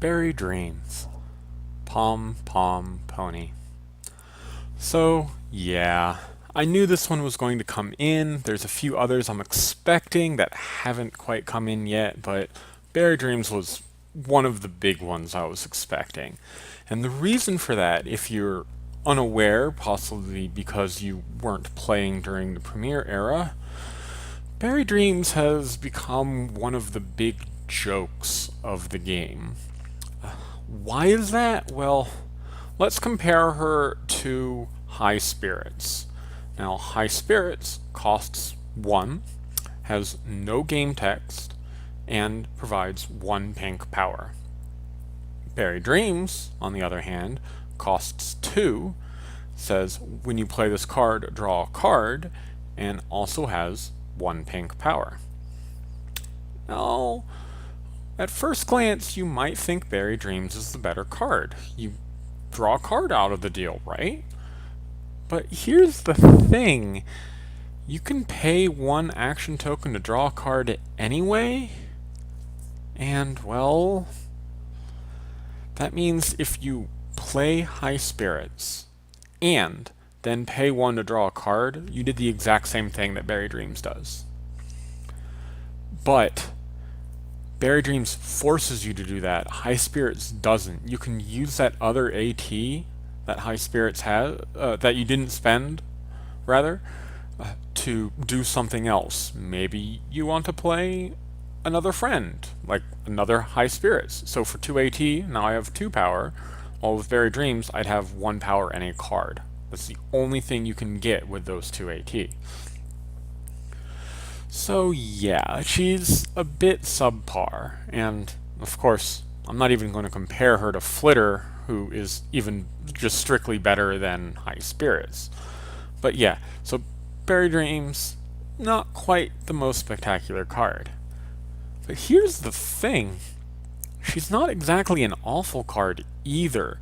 Berry Dreams. Pom Pom Pony. So, yeah, I knew this one was going to come in. There's a few others I'm expecting that haven't quite come in yet, but Berry Dreams was one of the big ones I was expecting. And the reason for that, if you're unaware, possibly because you weren't playing during the premiere era, Berry Dreams has become one of the big jokes of the game. Why is that? Well, let's compare her to High Spirits. Now, High Spirits costs 1, has no game text, and provides 1 pink power. Berry Dreams, on the other hand, costs 2, says when you play this card, draw a card, and also has 1 pink power. Now, at first glance, you might think Berry Dreams is the better card. You draw a card out of the deal, right? But here's the thing. You can pay 1 action token to draw a card anyway, and, well, that means if you play High Spirits and then pay 1 to draw a card, you did the exact same thing that Berry Dreams does. But Berry Dreams forces you to do that. High Spirits doesn't. You can use that other AT that High Spirits has, that you didn't spend, rather, to do something else. Maybe you want to play another friend, like another High Spirits. So for 2 AT, now I have 2 power, while with Berry Dreams, I'd have 1 power and a card. That's the only thing you can get with those 2 AT. So yeah, she's a bit subpar, and of course, I'm not even going to compare her to Flitter, who is even just strictly better than High Spirits. But yeah, so Berry Dreams, not quite the most spectacular card. But here's the thing, she's not exactly an awful card either.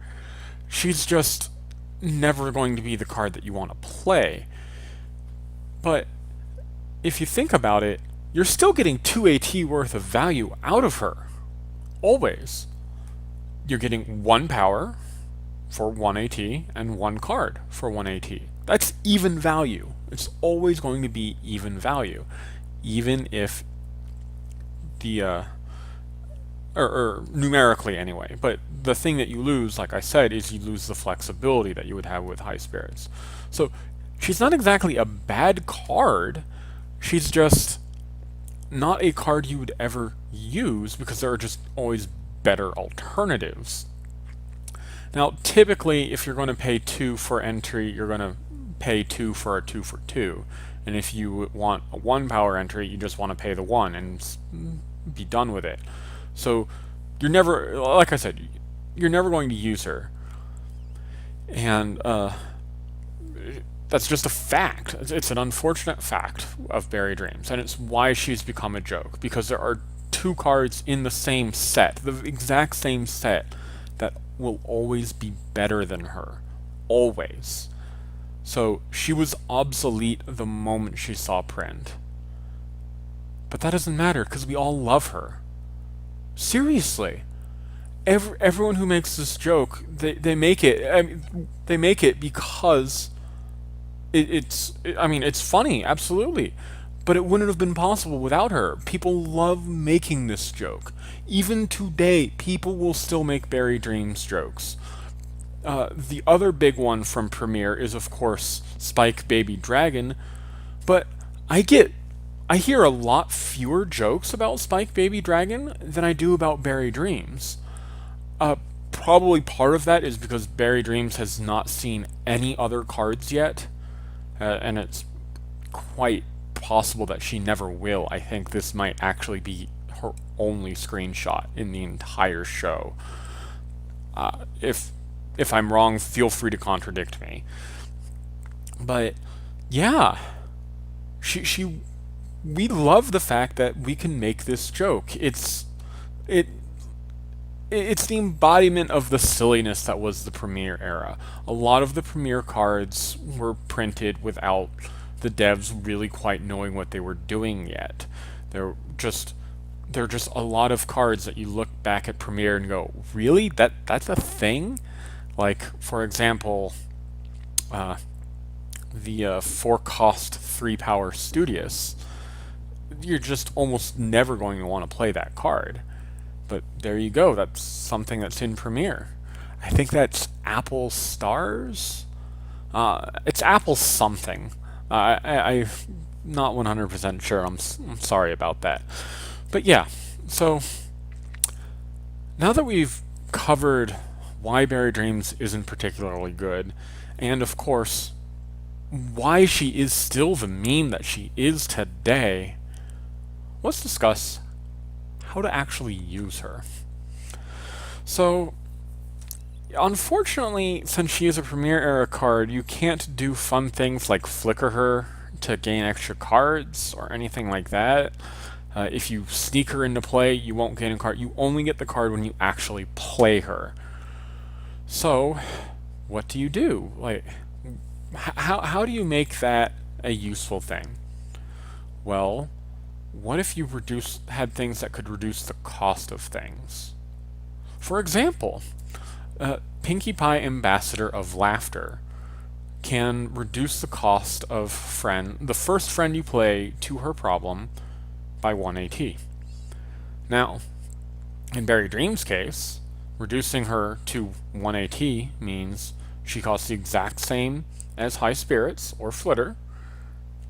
She's just never going to be the card that you want to play. But if you think about it, you're still getting 2 AT worth of value out of her. Always. You're getting 1 power for 1 AT and 1 card for 1 AT. That's even value. It's always going to be even value. Even if the, or numerically anyway. But the thing that you lose, like I said, is you lose the flexibility that you would have with High Spirits. So she's not exactly a bad card. She's just not a card you would ever use because there are just always better alternatives. Now, typically, if you're going to pay 2 for entry, you're going to pay 2 for a 2 for 2. And if you want a 1 power entry, you just want to pay the 1 and be done with it. So you're never, like I said, you're never going to use her. And that's just a fact. It's an unfortunate fact of Berry Dreams, and it's why she's become a joke, because there are 2 cards in the same set, the exact same set, that will always be better than her. Always. So she was obsolete the moment she saw print. But that doesn't matter, because we all love her. Seriously. Everyone who makes this joke, they make it, I mean, they make it because it's funny, absolutely. But it wouldn't have been possible without her. People love making this joke. Even today, people will still make Berry Dreams jokes. The other big one from Premiere is, of course, Spike Baby Dragon. But I hear a lot fewer jokes about Spike Baby Dragon than I do about Berry Dreams. Probably part of that is because Berry Dreams has not seen any other cards yet. And it's quite possible that she never will. I think this might actually be her only screenshot in the entire show. If I'm wrong, feel free to contradict me. But yeah, we love the fact that we can make this joke. It's the embodiment of the silliness that was the Premiere era. A lot of the Premiere cards were printed without the devs really quite knowing what they were doing yet. They're just there are just a lot of cards that you look back at Premiere and go, really? That's a thing? Like, for example, the 4-cost 3-power Studious. You're just almost never going to want to play that card. But there you go, that's something that's in Premiere. I think that's Apple Stars? It's Apple something. I'm not 100% sure. I'm sorry about that. But yeah, so now that we've covered why Berry Dreams isn't particularly good, and of course, why she is still the meme that she is today, let's discuss how to actually use her. So, unfortunately, since she is a Premiere Era card, you can't do fun things like flicker her to gain extra cards or anything like that. If you sneak her into play, you won't gain a card. You only get the card when you actually play her. So, what do you do? Like, how do you make that a useful thing? Well, what if you had things that could reduce the cost of things? For example, Pinkie Pie Ambassador of Laughter can reduce the cost of the first friend you play to her problem by 1 AT. Now, in Berry Dream's case, reducing her to 1 AT means she costs the exact same as High Spirits or Flitter,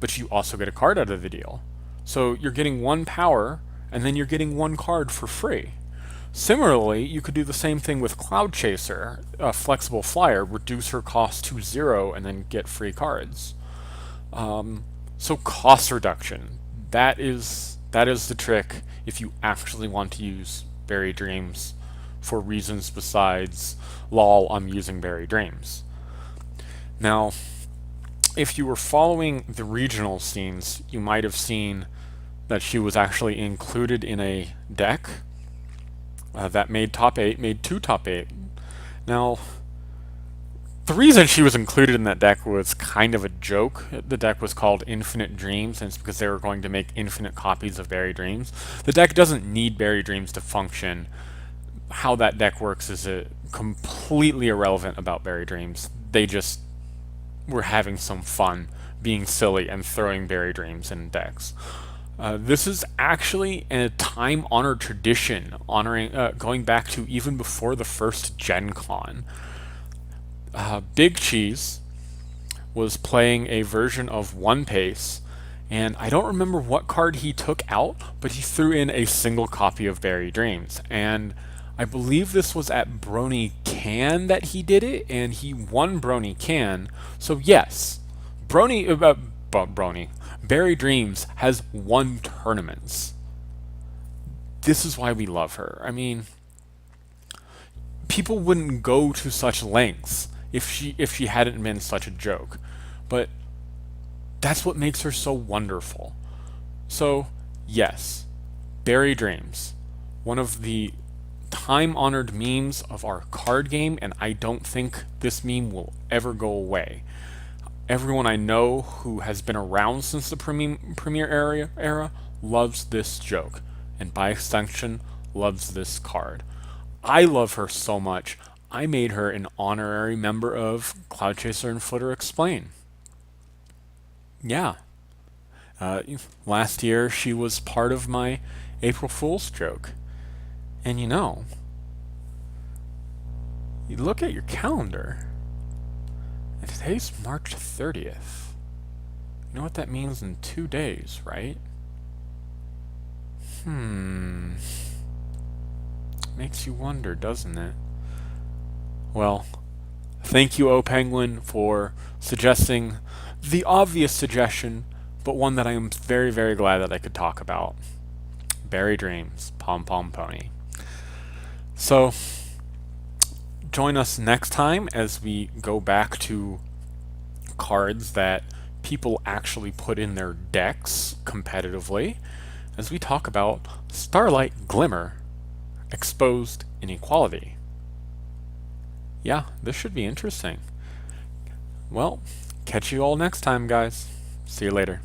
but you also get a card out of the deal. So you're getting 1 power, and then you're getting 1 card for free. Similarly, you could do the same thing with Cloud Chaser, a flexible flyer, reduce her cost to 0 and then get free cards. So cost reduction, that is the trick if you actually want to use Berry Dreams for reasons besides, lol, I'm using Berry Dreams. Now, if you were following the regional scenes, you might have seen that she was actually included in a deck that made top 8, made 2 top 8. Now, the reason she was included in that deck was kind of a joke. The deck was called Infinite Dreams, and it's because they were going to make infinite copies of Berry Dreams. The deck doesn't need Berry Dreams to function. How that deck works is completely irrelevant about Berry Dreams. They just were having some fun being silly and throwing Berry Dreams in decks. This is actually a time-honored tradition, going back to even before the first Gen Con. Big Cheese was playing a version of One Pace, and I don't remember what card he took out, but he threw in a single copy of Berry Dreams, and I believe this was at Brony Can that he did it, and he won Brony Can. So yes, Berry Dreams has won tournaments. This is why we love her. I mean, people wouldn't go to such lengths if she hadn't been such a joke. But that's what makes her so wonderful. So, yes, Berry Dreams, one of the time-honored memes of our card game, and I don't think this meme will ever go away. Everyone I know who has been around since the Premiere era loves this joke, and by extension, loves this card. I love her so much, I made her an honorary member of Cloud Chaser and Flitter Explain. Yeah. Last year, she was part of my April Fool's joke. And you look at your calendar, and today's March 30th. You know what that means in 2 days, right? Makes you wonder, doesn't it? Well, thank you, O Penguin, for suggesting the obvious suggestion, but one that I am very, very glad that I could talk about. Berry Dreams, Pom Pom Pony. So, join us next time as we go back to cards that people actually put in their decks competitively, as we talk about Starlight Glimmer, Exposed Inequality. Yeah, this should be interesting. Well, catch you all next time, guys. See you later.